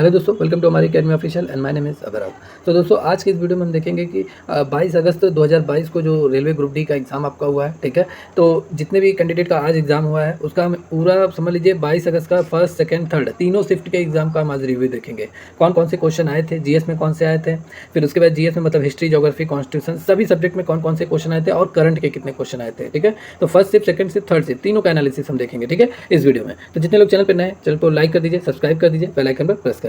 Hello दोस्तों, welcome to हमारी academy official and my name is Abrao. तो दोस्तों, आज की इस वीडियो में हम देखेंगे कि 22 अगस्त 2022 को जो रेलवे ग्रुप डी का एग्ज़ाम आपका हुआ है, ठीक है। तो जितने भी कैंडिडेट का आज एग्ज़ाम हुआ है उसका हम पूरा समझ लीजिए 22 अगस्त का फर्स्ट, सेकंड, थर्ड तीनों शिफ्ट के एग्ज़ाम का हम आज रिव्यू देखेंगे। कौन कौन से क्वेश्चन आए थे, जीएस में कौन से आए थे, फिर उसके बाद जीएस में मतलब हिस्ट्री, ज्योग्राफी, कॉन्स्टिट्यूशन सभी सब्जेक्ट में कौन कौन से क्वेश्चन आए थे और करंट के कितने क्वेश्चन आए थे, ठीक है। तो first shift, second shift, third shift तीनों का एनालिसिस हम देखेंगे, ठीक है, इस वीडियो में। तो जितने लोग चैनल पर नए हैं, चैनल को लाइक कर दीजिए, सब्सक्राइब कर दीजिए, बेल आइकन पर प्रेस कर दीजिए।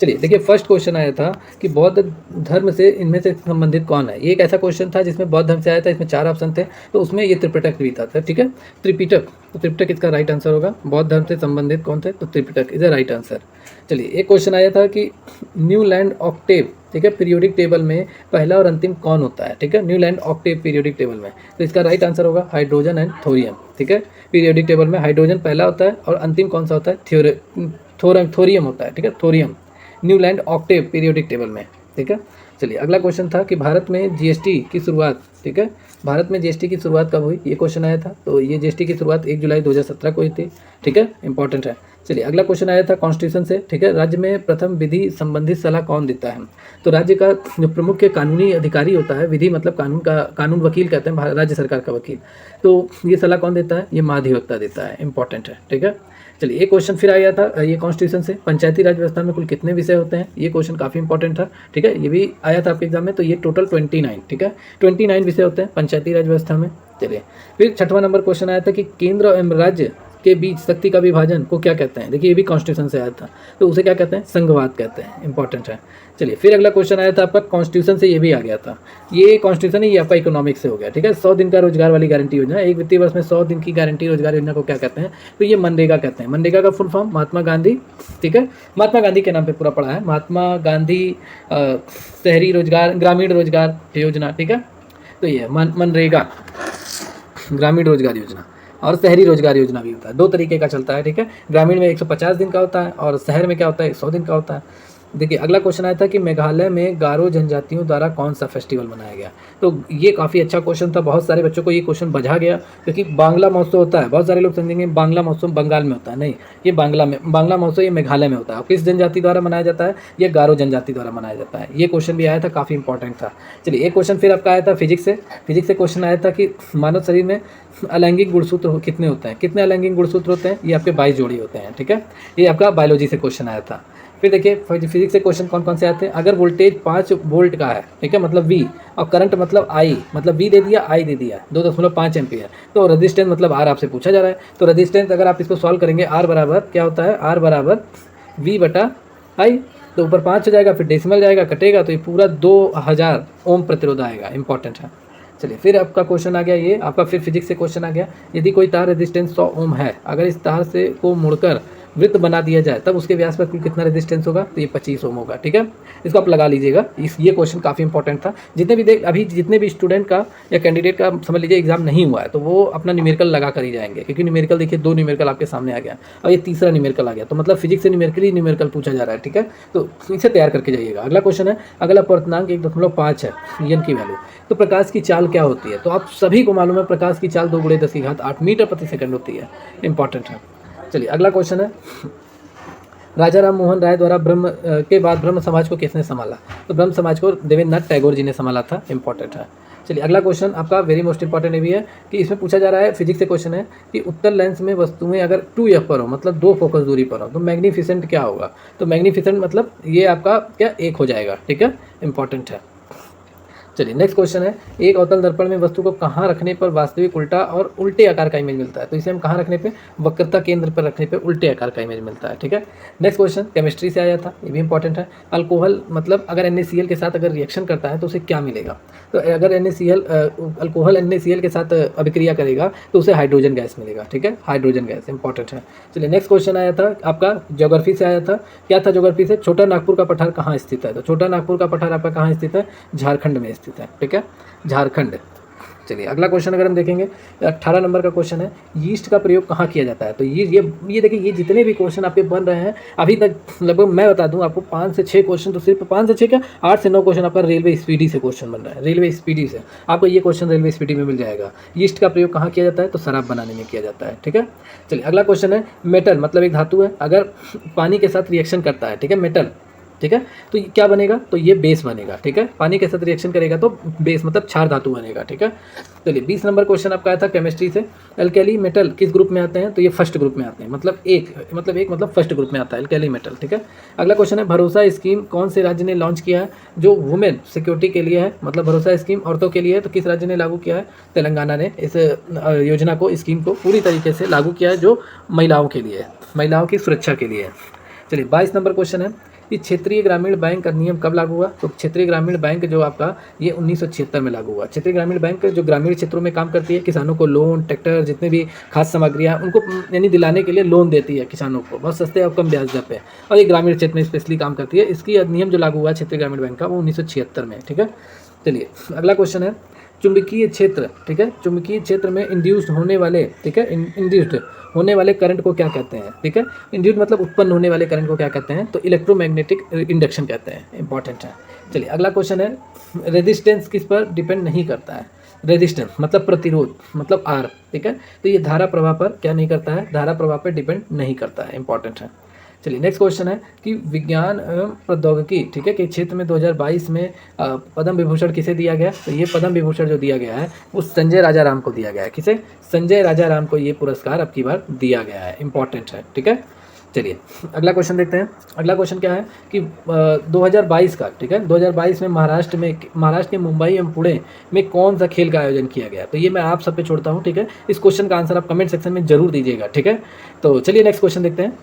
चलिए देखिए, फर्स्ट क्वेश्चन आया था कि बौद्ध धर्म से इनमें से संबंधित कौन है। ये एक ऐसा क्वेश्चन था जिसमें बौद्ध धर्म से आया था। इसमें 4 ऑप्शन थे, तो उसमें ये त्रिपिटक भी था, ठीक है। त्रिपिटक, तो त्रिपिटक इसका राइट आंसर होगा। बौद्ध धर्म से संबंधित कौन थे, तो Tripitaka is a right answer. चलिए, एक क्वेश्चन आया था कि न्यूलैंड ऑक्टेव, ठीक है, पीरियोडिक टेबल में पहला और अंतिम कौन होता है, ठीक है। न्यूलैंड ऑक्टेव पीरियोडिक टेबल में, तो इसका राइट आंसर होगा हाइड्रोजन एंड थोरियम, ठीक है। पीरियोडिक टेबल में हाइड्रोजन पहला होता है और अंतिम कौन सा होता है, थोरियम होता है, ठीक है, thorium Newland octave periodic table में, ठीक है। चलिए, अगला क्वेश्चन था कि भारत में जीएसटी की शुरुआत, ठीक है, भारत में जीएसटी की शुरुआत कब हुई, ये क्वेश्चन आया था। तो ये जीएसटी की शुरुआत 1 जुलाई 2017 को हुई थी, ठीक है, इंपॉर्टेंट है। चलिए, अगला क्वेश्चन आया था कॉन्स्टिट्यूशन से, ठीक है। राज्य में प्रथम विधि संबंधित सलाह कौन देता है। तो राज्य का जो प्रमुख कानूनी अधिकारी होता है, विधि मतलब कानून वकील कहते हैं, राज्य सरकार का वकील। तो ये सलाह कौन देता है, ये महाधिवक्ता देता है, इंपॉर्टेंट है, ठीक है। चलिए, एक क्वेश्चन फिर आया था ये कॉन्स्टिट्यूशन से, पंचायती राज व्यवस्था में कुल कितने विषय होते हैं। ये क्वेश्चन काफ़ी इंपॉर्टेंट था, ठीक है, ये भी आया था आपके एग्जाम में। तो ये टोटल 29, ठीक है, 29 विषय होते हैं पंचायती राज व्यवस्था में। चलिए, फिर 6वां नंबर क्वेश्चन आया था कि केंद्र एवं राज्य के बीच शक्ति का विभाजन को क्या कहते हैं। देखिए, ये भी कॉन्स्टिट्यूशन से आया था, तो उसे क्या कहते हैं, संघवाद कहते हैं, इंपॉर्टेंट है। चलिए, फिर अगला क्वेश्चन आया था आपका कॉन्स्टिट्यूशन से, ये भी आ गया था। ये कॉन्स्टिट्यूशन है, ये आपका इकोनॉमिक्स से हो गया, ठीक है। 100 दिन का रोजगार वाली गारंटी योजना, एक वित्तीय वर्ष में 100 दिन की गारंटी रोजगार योजना को क्या कहते हैं, तो ये मनरेगा कहते हैं। मनरेगा का फुल फॉर्म महात्मा गांधी, ठीक है, महात्मा गांधी के नाम पे पूरा पड़ा है, महात्मा गांधी शहरी रोजगार, ग्रामीण रोजगार योजना, ठीक है। तो ये मनरेगा ग्रामीण रोजगार योजना और शहरी रोजगार योजना भी होता है, 2 तरीके का चलता है, ठीक है। ग्रामीण में 150 दिन का होता है और शहर में क्या होता है, 100 दिन का होता है। देखिए, अगला क्वेश्चन आया था कि मेघालय में गारो जनजातियों द्वारा कौन सा फेस्टिवल मनाया गया। तो ये काफ़ी अच्छा क्वेश्चन था, बहुत सारे बच्चों को ये क्वेश्चन बझा गया, क्योंकि बांग्ला महोत्सव होता है। बहुत सारे लोग समझेंगे बांग्ला महोत्सव बंगाल में होता है, नहीं, ये बांग्ला महोत्सव ये मेघालय में होता है। किस जनजाति द्वारा मनाया जाता है, ये गारो जनजाति द्वारा मनाया जाता है। ये क्वेश्चन भी आया था, काफ़ी इंपॉर्टेंट था। चलिए, एक क्वेश्चन फिर आपका आया था फिजिक्स से। फिजिक्स से क्वेश्चन आया था कि मानव शरीर में अलैंगिक गुणसूत्र कितने होते हैं, कितने अलैंगिक गुणसूत्र होते हैं, ये आपके 22 जोड़ी होते हैं, ठीक है। ये आपका बायोलॉजी से क्वेश्शन आया था। फिर देखिए, फिजिक्स से क्वेश्चन कौन कौन से आते हैं। अगर वोल्टेज 5 वोल्ट का है, ठीक है, मतलब V, और करंट मतलब I, मतलब V दे दिया, I दे दिया, 2.5 एम्पियर, तो रेजिस्टेंस मतलब R आपसे पूछा जा रहा है। तो रेजिस्टेंस अगर आप इसको सॉल्व करेंगे, R बराबर क्या होता है, R बराबर V/I। तो ऊपर 5 हो जाएगा, फिर डेसिमल जाएगा, कटेगा, तो ये पूरा 2000 ओम प्रतिरोध आएगा, इंपॉर्टेंट है। चलिए, फिर आपका क्वेश्चन आ गया, ये आपका फिर फिजिक्स से क्वेश्चन आ गया। यदि कोई तार रेजिस्टेंस 100 ओम है, अगर इस तार से को मुड़कर वृत्त बना दिया जाए, तब उसके व्यास पर कुल कितना रेजिस्टेंस होगा, तो ये 25 ओम होगा, ठीक है। इसको आप लगा लीजिएगा, ये क्वेश्चन काफ़ी इंपॉर्टेंट था। जितने भी स्टूडेंट का या कैंडिडेट का समझ लीजिए एग्जाम नहीं हुआ है, तो वो अपना न्यूमेरिकल लगा कर ही जाएंगे, क्योंकि न्यूमेरिकल देखिए 2 न्यूमेरिकल आपके सामने आ गया और ये तीसरा न्यूमेरिकल आ गया, तो मतलब फिजिक्स से न्यूमेरिकल पूछा जा रहा है, ठीक है। तो इसे तैयार करके जाइएगा। अगला क्वेश्चन है, अगला पूर्णांक 1.5 है एन की वैल्यू, तो प्रकाश की चाल क्या होती है। तो आप सभी को मालूम है, प्रकाश की चाल 2 × 10⁸ मीटर प्रति सेकंड होती है, इंपॉर्टेंट है। चलिए, अगला क्वेश्चन है, राजा राम मोहन राय द्वारा ब्रह्म समाज को किसने संभाला। तो ब्रह्म समाज को देवेंद्रनाथ टैगोर जी ने संभाला था, इंपॉर्टेंट है। चलिए, अगला क्वेश्चन आपका वेरी मोस्ट इंपॉर्टेंट ये भी है कि इसमें पूछा जा रहा है, फिजिक्स से क्वेश्चन है कि उत्तल लेंस में वस्तुएं अगर 2f पर हो, मतलब 2 फोकस दूरी पर हो, तो मैग्नीफिसेंट क्या होगा। तो मैग्नीफिसेंट मतलब ये आपका क्या 1 हो जाएगा, ठीक है, इंपॉर्टेंट है। चलिए, नेक्स्ट क्वेश्चन है, एक अवतल दर्पण में वस्तु को कहाँ रखने पर वास्तविक उल्टा और उल्टे आकार का इमेज मिलता है। तो इसे हम कहाँ रखने पे, वक्रता केंद्र पर रखने पे उल्टे आकार का इमेज मिलता है, ठीक है। नेक्स्ट क्वेश्चन केमिस्ट्री से आया था, ये भी इंपॉर्टेंट है। अल्कोहल मतलब अगर NaCl के साथ अगर रिएक्शन करता है तो उसे क्या मिलेगा। तो अगर अल्कोहल NaCl के साथ अभिक्रिया करेगा तो उसे हाइड्रोजन गैस मिलेगा, ठीक है, हाइड्रोजन गैस, इंपॉर्टेंट है। चलिए, नेक्स्ट क्वेश्चन आया था आपका ज्योग्राफी से आया था, क्या था ज्योग्राफी से, छोटा नागपुर का पठार कहाँ स्थित है। तो छोटा नागपुर का पठार आपका कहाँ स्थित है, झारखंड में स्थित है, ठीक है, झारखंड। चलिए अगला क्वेश्चन अगर हम देखेंगे 18 नंबर का क्वेश्चन है, यीस्ट का प्रयोग कहाँ किया जाता है। तो ये देखिए, ये जितने भी क्वेश्चन आपके बन रहे हैं अभी तक, लगभग मैं बता दूं आपको 5 से 6 क्वेश्चन, तो सिर्फ 5 से 6 क्या 8 से 9 क्वेश्चन आपका रेलवे स्पीडी से क्वेश्चन बन रहा है। रेलवे स्पीडी से आपको ये क्वेश्चन रेलवे स्पीडी में मिल जाएगा। यीस्ट का प्रयोग कहाँ किया जाता है, तो शराब बनाने में किया जाता है। ठीक है, चलिए अगला क्वेश्चन है, मेटल मतलब एक धातु है, अगर पानी के साथ रिएक्शन करता है, ठीक है, मेटल, ठीक है, तो ये क्या बनेगा, तो ये बेस बनेगा। ठीक है, पानी के साथ रिएक्शन करेगा तो बेस मतलब क्षार धातु बनेगा। ठीक है, चलिए 20 नंबर क्वेश्चन आपका आया था केमिस्ट्री से, अल्कली मेटल किस ग्रुप में आते हैं, तो ये फर्स्ट ग्रुप में आते हैं, मतलब फर्स्ट ग्रुप में आता है अल्कली मेटल। ठीक है, अगला क्वेश्चन है, भरोसा स्कीम कौन से राज्य ने लॉन्च किया है, जो वुमेन सिक्योरिटी के लिए है, मतलब भरोसा स्कीम औरतों के लिए है, तो किस राज्य ने लागू किया है, तेलंगाना ने इस योजना को, स्कीम को पूरी तरीके से लागू किया है, जो महिलाओं के लिए है, महिलाओं की सुरक्षा के लिए है। चलिए 22 नंबर क्वेश्चन है कि क्षेत्रीय ग्रामीण बैंक का नियम कब लागू हुआ, तो क्षेत्रीय ग्रामीण बैंक जो आपका ये 1976 में लागू हुआ। क्षेत्रीय ग्रामीण बैंक जो ग्रामीण क्षेत्रों में काम करती है, किसानों को लोन, ट्रैक्टर, जितने भी खाद्य सामग्रियाँ उनको यानी दिलाने के लिए लोन देती है किसानों को, बहुत सस्ते और कम ब्याज दर पे, और ये ग्रामीण क्षेत्र में स्पेशली काम करती है। इसकी अधिनियम जो लागू हुआ है क्षेत्रीय ग्रामीण बैंक का, वो 1976 में। ठीक है, चलिए अगला क्वेश्चन है, चुंबकीय क्षेत्र, ठीक है, चुंबकीय क्षेत्र में इंड्यूस्ड होने वाले, ठीक है, इंड्यूस्ड होने वाले करंट को क्या कहते हैं। ठीक है, इंड्यूस्ड मतलब उत्पन्न होने वाले करंट को क्या कहते हैं, तो इलेक्ट्रोमैग्नेटिक इंडक्शन कहते हैं, इंपॉर्टेंट है। चलिए अगला क्वेश्चन है, रेजिस्टेंस किस पर डिपेंड नहीं करता है, रेजिस्टेंस मतलब प्रतिरोध, मतलब आर। ठीक है, तो ये धारा प्रवाह पर क्या नहीं करता है, धारा प्रवाह पर डिपेंड नहीं करता है, इंपॉर्टेंट है। चलिए नेक्स्ट क्वेश्चन है कि विज्ञान एवं प्रौद्योगिकी, ठीक है, के क्षेत्र में 2022 में पद्म विभूषण किसे दिया गया, तो ये पद्म विभूषण जो दिया गया है वो संजय राजाराम को दिया गया है। किसे, संजय राजाराम को ये पुरस्कार अब की बार दिया गया है, इंपॉर्टेंट है। ठीक है, चलिए अगला क्वेश्चन देखते हैं। अगला क्वेश्चन क्या है कि 2022 का, ठीक है, 2022 में महाराष्ट्र के मुंबई एवं पुणे में कौन सा खेल का आयोजन किया गया, तो ये मैं आप सब पे छोड़ता हूँ। ठीक है, इस क्वेश्चन का आंसर आप कमेंट सेक्शन में जरूर दीजिएगा। ठीक है, तो चलिए नेक्स्ट क्वेश्चन देखते हैं।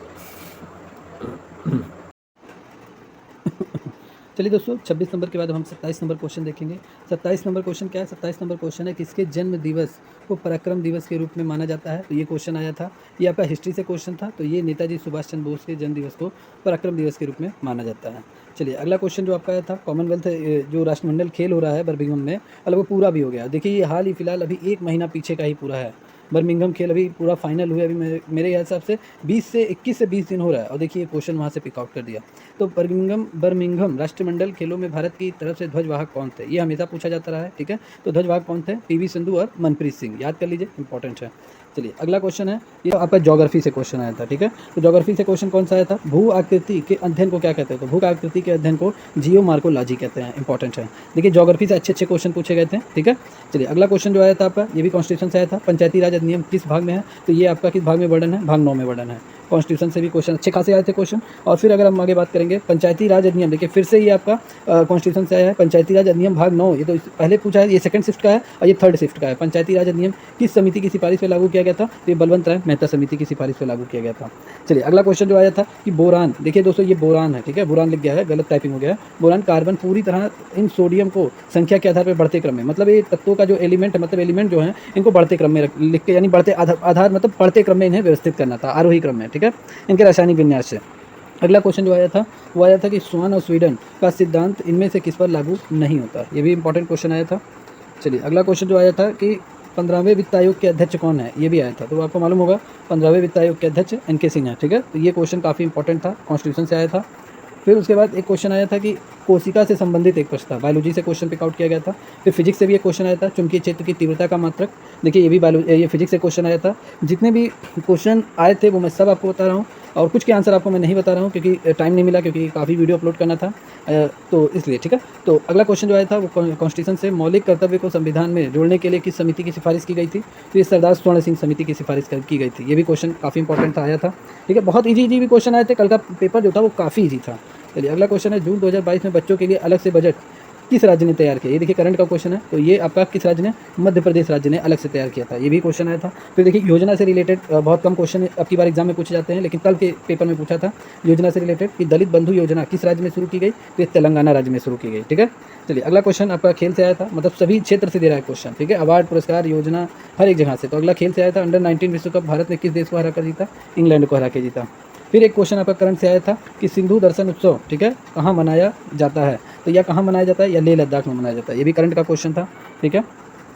चलिए दोस्तों 26 नंबर के बाद हम 27 नंबर क्वेश्चन देखेंगे। 27 नंबर क्वेश्चन क्या है, 27 नंबर क्वेश्चन है, किसके जन्म दिवस को पराक्रम दिवस के रूप में माना जाता है, तो ये क्वेश्चन आया था, ये आपका हिस्ट्री से क्वेश्चन था, तो ये नेताजी सुभाष चंद्र बोस के जन्म दिवस को पराक्रम दिवस के रूप में माना जाता है। चलिए अगला क्वेश्चन जो आपका आया था, कॉमनवेल्थ जो राष्ट्रमंडल खेल हो रहा है बर्मिंघम में, मतलब वो पूरा भी हो गया। देखिए ये हाल ही फिलहाल अभी 1 महीना पीछे का ही पूरा है, बर्मिंघम खेल अभी पूरा फाइनल हुए, अभी मेरे हिसाब से 21 से 20 दिन हो रहा है, और देखिए क्वेश्चन वहाँ से पिकआउट कर दिया। तो बर्मिंघम राष्ट्रमंडल खेलों में भारत की तरफ से ध्वजवाहक कौन थे, ये हमेशा पूछा जाता रहा है। ठीक है, तो ध्वजवाहक कौन थे, पीवी सिंधु और मनप्रीत सिंह, याद कर लीजिए, इंपॉर्टेंट है। चलिए अगला क्वेश्चन है, ये आपका ज्योग्राफी से क्वेश्चन आया था। ठीक है, तो ज्योग्राफी से क्वेश्चन कौन सा आया था, भू आकृति के अध्ययन को क्या कहते हैं, तो भू आकृति के अध्ययन को जियोमॉर्फोलॉजी कहते हैं, इंपॉर्टेंट है। देखिए ज्योग्राफी से अच्छे क्वेश्चन पूछे गए थे। ठीक है, चलिए अगला क्वेश्चन जो आया था आपका, ये भी कॉन्स्टिट्यूशन से आया था, पंचायती राज अधिनियम किस भाग में है, तो ये आपका किस भाग में वर्णन है, भाग 9 में वर्णन है। कॉन्स्टिट्यूशन से भी क्वेश्चन अच्छे खासे आए थे क्वेश्चन। और फिर अगर हम आगे बात करेंगे पंचायती राज अधिनियम, देखिए फिर से ये आपका कॉन्स्टिट्यूशन से आया है, पंचायती राज अधिनियम भाग 9, ये तो पहले पूछा है, ये सेकंड शिफ्ट का है और ये थर्ड शिफ्ट का है। पंचायती राज अधिनियम किस समिति की सिफारिश पर लागू किया गया था, तो ये बलवंत राय मेहता समिति की सिफारिश पर लागू किया गया था। चलिए अगला क्वेश्चन जो आया था कि बोरान, देखिए दोस्तों ये बोरान है, ठीक है, बोरान लिख गया है, गलत टाइपिंग हो गया है। बोरान कार्बन पूरी तरह इन सोडियम को संख्या के आधार पर बढ़ते क्रम में, मतलब ये तत्वों का जो एलिमेंट है, मतलब एलिमेंट जो है इनको बढ़ते क्रम में लिख के, यानी बढ़ते आधार मतलब बढ़ते क्रम में इन्हें व्यवस्थित करना था, आरोही क्रम में। ठीक है, इनके रासायनिक विन्यास से। अगला क्वेश्चन जो आया था वो आया था कि स्वान और स्वीडन का सिद्धांत इनमें से किस पर लागू नहीं होता, ये भी इंपॉर्टेंट क्वेश्चन आया था। चलिए अगला क्वेश्चन जो आया था कि 15वें वित्त आयोग के अध्यक्ष कौन है, ये भी आया था, तो आपको मालूम होगा 15वें वित्त आयोग के अध्यक्ष NK सिंह है। ठीक है, तो ये क्वेश्चन काफ़ी इंपॉर्टेंट था, कॉन्स्टिट्यूशन से आया था। फिर उसके बाद एक क्वेश्चन आया था कि कोशिका से संबंधित एक प्रश्न था, बायोलॉजी से क्वेश्चन पिक आउट किया गया था। फिर फिजिक्स से भी एक क्वेश्चन आया था, चुंबकीय क्षेत्र की तीव्रता का मात्रक, देखिए ये फिजिक्स से क्वेश्चन आया था। जितने भी क्वेश्चन आए थे वो मैं सब आपको बता रहा हूँ, और कुछ के आंसर आपको मैं नहीं बता रहा हूँ क्योंकि टाइम नहीं मिला, क्योंकि काफ़ी वीडियो अपलोड करना था, तो इसलिए। ठीक है, तो अगला क्वेश्चन जो आया था वो कॉन्स्टिट्यूशन से मौलिक कर्तव्य को संविधान में जोड़ने के लिए किस समिति की सिफारिश की गई थी, तो ये सरदार स्वर्ण सिंह समिति की सिफारिश की गई थी। ये भी क्वेश्चन काफ़ी इंपॉर्टेंट था, आया था। ठीक है, बहुत ईजी भी क्वेश्चन आए थे, कल का पेपर जो था वो काफ़ी ईजी था। चलिए अगला क्वेश्चन है, जून 2022 में बच्चों के लिए अलग से बजट किस राज्य ने तैयार किया, ये देखिए करंट का क्वेश्चन है, तो ये आपका किस राज्य ने, मध्य प्रदेश राज्य ने अलग से तैयार किया था, ये भी क्वेश्चन आया था। फिर देखिए योजना से रिलेटेड बहुत कम क्वेश्चन अब की बार एग्जाम में पूछे जाते हैं, लेकिन कल के पेपर में पूछा था योजना से रिलेटेड कि दलित बंधु योजना किस राज्य में शुरू की गई, तो ये तेलंगाना राज्य में शुरू की गई। ठीक है, चलिए अगला क्वेश्चन आपका खेल से आया था, मतलब सभी क्षेत्र से दे रहा है क्वेश्चन। ठीक है, अवार्ड, पुरस्कार, योजना हर एक जगह से। तो अगला खेल से आया था, अंडर 19 विश्व कप भारत ने किस देश को हरा कर जीता, इंग्लैंड को हरा के जीता। फिर एक क्वेश्चन आपका करंट से आया था कि सिंधु दर्शन उत्सव, ठीक है, कहाँ मनाया जाता है, तो या कहाँ मनाया जाता है, या लेह लद्दाख में मनाया जाता है, ये भी करंट का क्वेश्चन था। ठीक है,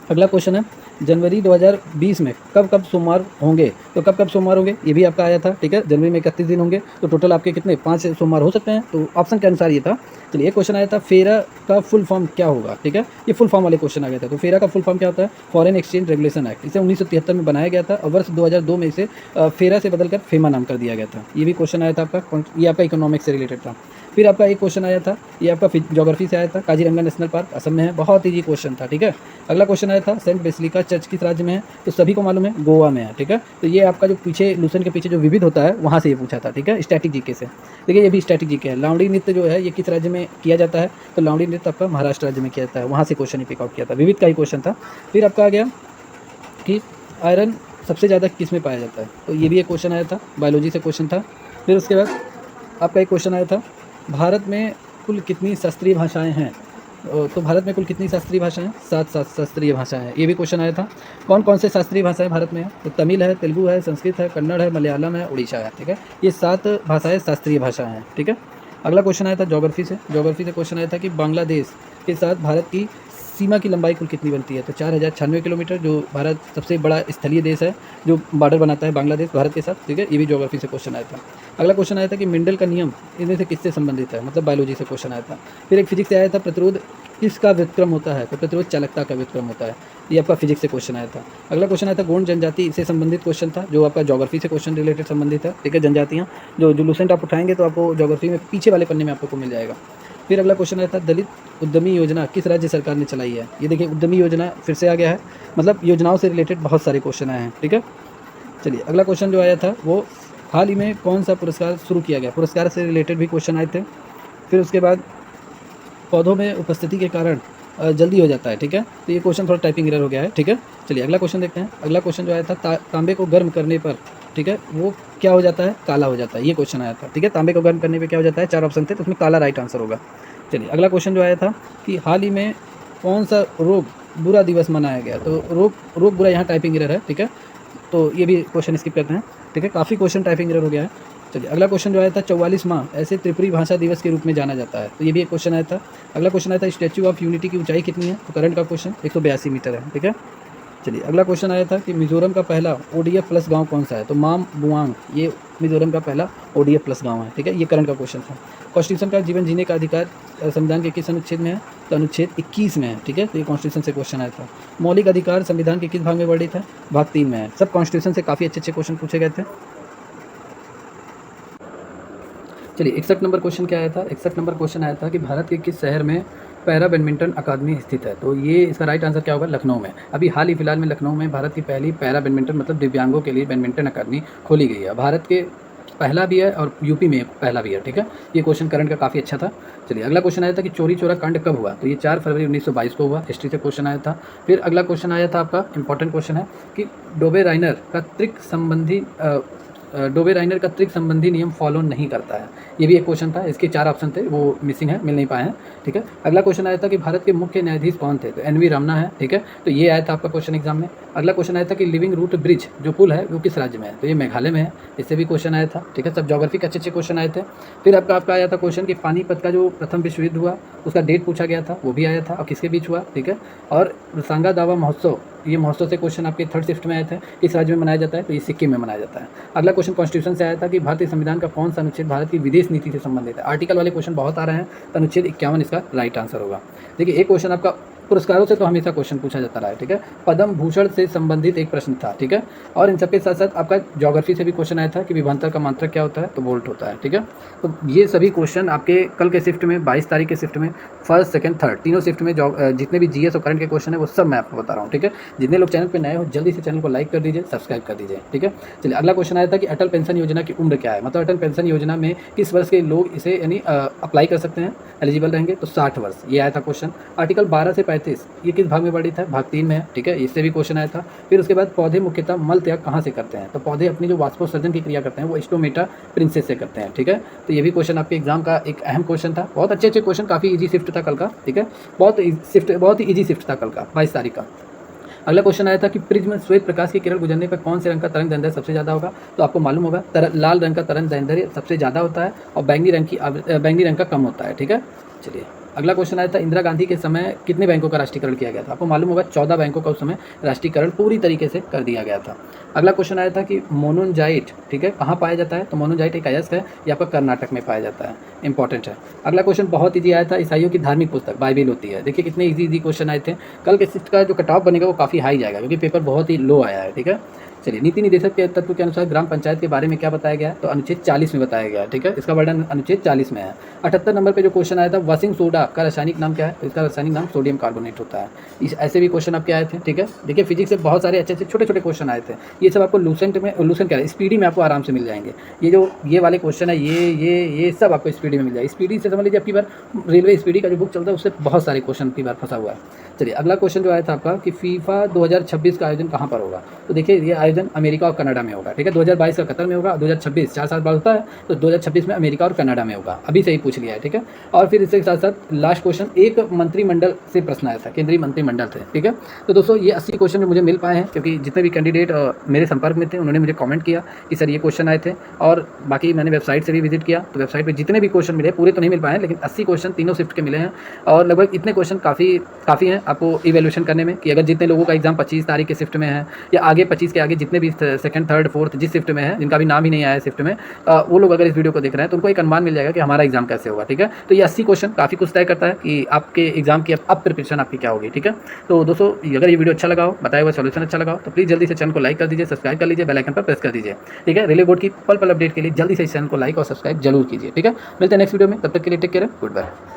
अगला क्वेश्चन है, जनवरी 2020 में कब कब सोमवार होंगे? तो कब कब सोमवार होंगे ये भी आपका आया था, ठीक है। जनवरी में 31 दिन होंगे, तो टोटल आपके कितने 5 सोमवार हो सकते हैं, तो ऑप्शन के अनुसार ये था। चलिए, एक क्वेश्चन आया था, फेरा का फुल फॉर्म क्या होगा, ठीक है। ये फुल फॉर्म वाले क्वेश्चन आ गए थे। तो फेरा का फुल फॉर्म क्या होता है? Foreign exchange regulation act. इसे 1973 में बनाया गया था और वर्ष 2002 में इसे फेरा से बदलकर फेमा नाम कर दिया गया था। ये भी क्वेश्चन आया था आपका, ये आपका इकोनॉमिक्स से रिलेटेड था। फिर आपका एक क्वेश्चन आया था, ये आपका ज्योग्राफी से आया था, काजीरंगा नेशनल पार्क असम में है, बहुत ईजी क्वेश्चन था, ठीक है। अगला क्वेश्चन आया था, सेंट बेसिलिका चर्च किस राज्य में है? तो सभी को मालूम है गोवा में है, ठीक है। तो ये आपका जो पीछे लूसेंट के पीछे जो विविध होता है वहाँ से ये पूछा था, ठीक है, स्टैटिक जीके से। देखिए, ये भी स्टैटिक जीके है। लावड़ी नृत्य जो है ये किस राज्य में किया जाता है? तो लावड़ी नृत्य आपका महाराष्ट्र राज्य में किया जाता है, वहाँ से क्वेश्चन ही पिक आउट किया था, विविध का ही क्वेश्चन था। फिर आपका आ गया कि आयरन सबसे ज़्यादा किस में पाया जाता है? तो ये भी एक क्वेश्चन आया था, बायोलॉजी से क्वेश्चन था। फिर उसके बाद आपका एक क्वेश्चन आया था, भारत में कुल कितनी शास्त्रीय भाषाएं हैं? तो भारत में कुल कितनी शास्त्रीय भाषाएं? 7 शास्त्रीय भाषाएं हैं। ये भी क्वेश्चन आया था। कौन कौन से शास्त्रीय भाषाएं भारत में हैं? तो तमिल है, तेलुगु है, संस्कृत है, कन्नड़ है, मलयालम है, उड़ीसा है, ठीक है। ये 7 भाषाएं शास्त्रीय भाषाएं हैं, ठीक है। अगला क्वेश्चन आया था ज्योग्राफी से। ज्योग्राफी से क्वेश्चन आया था कि बांग्लादेश के साथ भारत की सीमा की लंबाई कुल कितनी बनती है? तो 4096 किलोमीटर, जो भारत सबसे बड़ा स्थलीय देश है जो बॉर्डर बनाता है बांग्लादेश भारत के साथ, ठीक है। ये भी ज्योग्राफी से क्वेश्चन आया था। अगला क्वेश्चन आया था कि मेंडल का नियम इनमें से किससे संबंधित है? मतलब बायोलॉजी से क्वेश्चन आया था। फिर एक फिजिक्स से आया था, प्रतिरोध किसका व्युत्क्रम होता है? तो प्रतिरोध चालकता का व्युत्क्रम होता है। ये आपका फिजिक्स से क्वेश्चन आया था। अगला क्वेश्चन आया था, गोंड जनजाति से संबंधित क्वेश्चन था, जो आपका ज्योग्राफी से क्वेश्चन रिलेटेड संबंधित है, ठीक है। जनजातियाँ जो लूसेंट आप उठाएंगे तो आपको ज्योग्राफी में पीछे वाले पन्ने में आपको मिल जाएगा। फिर अगला क्वेश्चन आया था, दलित उद्यमी योजना किस राज्य सरकार ने चलाई है? ये देखिए, उद्यमी योजना फिर से आ गया है, मतलब योजनाओं से रिलेटेड बहुत सारे क्वेश्चन आए हैं, ठीक है। चलिए, अगला क्वेश्चन जो आया था वो हाल ही में कौन सा पुरस्कार शुरू किया गया? पुरस्कार से रिलेटेड भी क्वेश्चन आए थे। फिर उसके बाद पौधों में उपस्थिति के कारण जल्दी हो जाता है, ठीक है। तो ये क्वेश्चन थोड़ा टाइपिंग एरर हो गया है, ठीक है। चलिए, अगला क्वेश्चन देखते हैं। अगला क्वेश्चन जो आया था, तांबे को गर्म करने पर, ठीक है, वो क्या हो जाता है? काला हो जाता है। ये क्वेश्चन आया था, ठीक है। तांबे को गर्म करने पे क्या हो जाता है? 4 ऑप्शन थे, तो उसमें काला राइट आंसर होगा। चलिए, अगला क्वेश्चन जो आया था कि हाल ही में कौन सा रोग बुरा दिवस मनाया गया? तो रोग बुरा यहाँ टाइपिंग एरर है, ठीक है। तो ये भी क्वेश्चन स्किप करते हैं, ठीक है। काफ़ी क्वेश्चन टाइपिंग एरर हो गया है। चलिए, अगला क्वेश्चन जो आया था, 44 माह ऐसे त्रिपुरी भाषा दिवस के रूप में जाना जाता है। तो ये भी एक क्वेश्चन आया था। अगला क्वेश्चन आया था, स्टैच्यू ऑफ यूनिटी की ऊंचाई कितनी है? तो करंट का क्वेश्चन 182 मीटर है, ठीक है। चलिए, अगला क्वेश्चन आया था कि मिजोरम का पहला ODF प्लस गांव कौन सा है? तो माम बुआंग, ये मिजोरम का पहला ODF प्लस गांव है, ठीक है। ये करंट का क्वेश्चन था। कॉन्स्टिट्यूशन का जीवन जीने का अधिकार संविधान के किस अनुच्छेद में है? तो अनुच्छेद 21 में है, ठीक है। तो ये कॉन्स्टिट्यूशन से क्वेश्चन आया था। मौलिक अधिकार संविधान के किस भाग में वर्णित है? भाग 3 में है। सब कॉन्स्टिट्यूशन से काफ़ी अच्छे क्वेश्चन पूछे गए थे। चलिए, 61 नंबर क्वेश्चन क्या आया था? 61 नंबर क्वेश्चन आया था कि भारत के किस शहर में पैरा बैडमिंटन अकादमी स्थित है? तो ये इसका राइट आंसर क्या होगा? लखनऊ में। अभी हाल ही फिलहाल में लखनऊ में भारत की पहली पैरा बैडमिंटन मतलब दिव्यांगों के लिए बैडमिंटन अकादमी खोली गई है। भारत के पहला भी है और यूपी में पहला भी है, ठीक है। ये क्वेश्चन करंट का काफ़ी अच्छा था। चलिए, अगला क्वेश्चन आया था कि चोरी चोरा कांड कब हुआ? तो ये 4 फरवरी 1922 को हुआ। हिस्ट्री से क्वेश्चन आया था। फिर अगला क्वेश्चन आया था आपका इंपॉर्टेंट क्वेश्चन है कि डोबे राइनर का त्रिक संबंधी नियम फॉलो नहीं करता है। ये भी एक क्वेश्चन था। इसके 4 ऑप्शन थे, वो मिसिंग है, मिल नहीं पाए हैं, ठीक है। अगला क्वेश्चन आया था कि भारत के मुख्य न्यायाधीश कौन थे? तो NV रमना है, ठीक है। तो ये आया था आपका क्वेश्चन एग्जाम में। अगला क्वेश्चन आया था कि लिविंग रूट ब्रिज जो पुल है वो किस राज्य में है? तो ये मेघालय में है। इससे भी क्वेश्चन आया था, ठीक है। सब ज्योग्राफी के अच्छे क्वेश्चन आए थे। फिर आपका आया था क्वेश्चन कि पानीपत का जो प्रथम विश्व युद्ध हुआ उसका डेट पूछा गया था, वो भी आया था और किसके बीच हुआ, ठीक है। और सांगा दावा महोत्सव, ये महोत्सव से क्वेश्चन आपके 3rd शिफ्ट में आए थे। किस राज्य में मनाया जाता है? तो ये सिक्किम में मनाया जाता है। अगला क्वेश्चन कॉन्स्टिट्यूशन से आया था कि भारतीय संविधान का कौन सा अनुच्छेद भारत की विदेश नीति से संबंधित है? आर्टिकल वाले क्वेश्चन बहुत आ रहे हैं, तो अनुच्छेद 51 इसका राइट आंसर होगा। देखिए, एक क्वेश्चन आपका पुरस्कारों से तो हमेशा क्वेश्चन पूछा जाता रहा है, ठीक है। पद्म भूषण से संबंधित एक प्रश्न था, ठीक है। और इन सबके साथ साथ आपका ज्योग्राफी से भी क्वेश्चन आया था कि विभवांतर का मात्रक क्या होता है? तो वोल्ट होता है, ठीक है। तो ये सभी क्वेश्चन आपके कल के शिफ्ट में 22 तारीख के शिफ्ट में 1st, 2nd, 3rd तीनों शिफ्ट में जितने भी GS और करंट के क्वेश्चन है वो सब मैं आपको बता रहा हूँ, ठीक है। जितने लोग चैनल पर नए हो जल्दी से चैनल को लाइक कर दीजिए, सब्सक्राइब कर दीजिए, ठीक है। चलिए, अगला क्वेश्चन आया था कि अटल पेंशन योजना की उम्र क्या है? मतलब अटल पेंशन योजना में किस वर्ष के लोग इसे यानी अप्लाई कर सकते हैं, एलिजिबल रहेंगे? तो 60 वर्ष। ये आया था क्वेश्चन। आर्टिकल 12 से 35 ये किस भाग में वर्णित है? भाग 3 में है, ठीक है। इससे भी क्वेश्चन आया था। फिर उसके बाद पौधे मुख्यतः मल त्याग कहाँ से करते हैं? तो पौधे अपनी जो वाष्पोत्सर्जन की क्रिया करते हैं वो स्टोमेटा प्रिंसेस से करते हैं, ठीक है। तो ये भी क्वेश्चन आपके एग्जाम का एक अहम क्वेश्चन था। बहुत अच्छे क्वेश्चन, काफ़ी ईजी शिफ्ट था कल का, ठीक है। बहुत ही ईजी शिफ्ट था कल का, 22 तारीख का। अगला क्वेश्चन आया था कि प्रिज्म श्वेत प्रकाश की किरण गुजरने पर कौन से रंग का तरंग दैर्ध्य सबसे ज़्यादा होगा? तो आपको मालूम होगा लाल रंग का तरंग दैर्ध्य सबसे ज़्यादा होता है और बैंगनी रंग का कम होता है, ठीक है। चलिए, अगला क्वेश्चन आया था इंदिरा गांधी के समय कितने बैंकों का राष्ट्रीयकरण किया गया था। आपको मालूम होगा 14 बैंकों का उस समय राष्ट्रीयकरण पूरी तरीके से कर दिया गया था। अगला क्वेश्चन आया था कि मोनोजाइट, ठीक है, कहाँ पाया जाता है। तो मोनोजाइट एक अयस्क है, ये आपका कर्नाटक में पाया जाता है, इंपॉर्टेंट है। अगला क्वेश्चन बहुत ईजी आया था, ईसाइयों की धार्मिक पुस्तक बाइबिल होती है। देखिए कितने ईजी क्वेश्चन आए थे। कल के शिफ्ट का जो कट ऑफ बनेगा वो काफ़ी हाई जाएगा क्योंकि पेपर बहुत ही लो आया है, ठीक है। चलिए, नीति निदेशक के तत्व के अनुसार ग्राम पंचायत के बारे में क्या बताया गया है। तो अनुच्छेद 40 में बताया गया है, ठीक है, इसका वर्णन अनुच्छेद 40 में है। 78 नंबर पे जो क्वेश्चन आया था वॉशिंग सोडा का रासायनिक नाम क्या है। तो इसका रासायनिक नाम सोडियम कार्बोनेट होता है। इस ऐसे भी क्वेश्चन आपके आए थे, ठीक है। देखिए फिजिक्स से बहुत सारे अच्छे अच्छे छोटे छोटे क्वेश्चन आए थे। ये सब आपको लूसेंट क्या है, स्पीडी में आपको आराम से मिल जाएंगे। ये वाले क्वेश्चन है, ये सब आपको स्पीडी में मिल जाएगा। स्पीडी से समझ लीजिए आपकी बार रेलवे स्पीडी का जो बुक चलता है उससे बहुत सारे क्वेश्चन की बार फंसा हुआ है। चलिए, अगला क्वेश्चन जो आया था आपका कि फीफा 2026 का आयोजन कहाँ पर होगा। तो देखिए ये आयोजन अमेरिका और कनाडा में होगा, ठीक है। 2022 का कतर में होगा, 2026 4 साल बाद होता है, तो 2026 में अमेरिका और कनाडा में होगा। अभी से ही पूछ लिया है, ठीक है। और फिर इसके साथ साथ लास्ट क्वेश्चन एक मंत्रिमंडल से प्रश्न आया था, केंद्रीय मंत्रिमंडल से, ठीक है। तो दोस्तों ये 80 क्वेश्चन जो मुझे मिल पाए हैं क्योंकि जितने भी कैंडिडेट मेरे संपर्क में थे उन्होंने मुझे कमेंट किया कि सर ये क्वेश्चन आए थे। और बाकी मैंने वेबसाइट से भी विजिट किया, तो वेबसाइट पर जितने भी क्वेश्चन मिले, पूरे तो नहीं मिल पाए हैं लेकिन 80 क्वेश्चन तीनों शिफ्ट के मिले हैं। और लगभग इतने क्वेश्चन काफ़ी हैं आपको इवैल्यूएशन करने में कि अगर जितने लोगों का एग्जाम 25 तारीख के शिफ्ट में है या आगे 25 के आगे जितने भी सेकंड थर्ड फोर्थ जिस शिफ्ट में है, जिनका भी नाम ही नहीं आया है शिफ्ट में, वो लोग अगर इस वीडियो को देख रहे हैं तो उनको एक अनुमान मिल जाएगा कि हमारा एग्जाम कैसे होगा, ठीक है। तो ये 80 क्वेश्चन काफ़ी कुछ तय करता है कि आपके एग्जाम की अब प्रिपरेशन आपकी क्या होगी, ठीक है। तो दोस्तों अगर ये वीडियो अच्छा लगा हो, बताया हुआ सोल्यूशन अच्छा लगा हो, तो प्लीज़ जल्दी से चैनल को लाइक कर दीजिए, सब्सक्राइब कर लीजिए, बेल आइकन पर प्रेस कर दीजिए, ठीक है। रेलवे बोर्ड की पल पल अपडेट के लिए जल्दी से इस चैनल को लाइक और सब्सक्राइब जरूर कीजिए, ठीक है। मिलते हैं नेक्स्ट वीडियो में, तब तक के लिए टेक केयर, गुड बाय।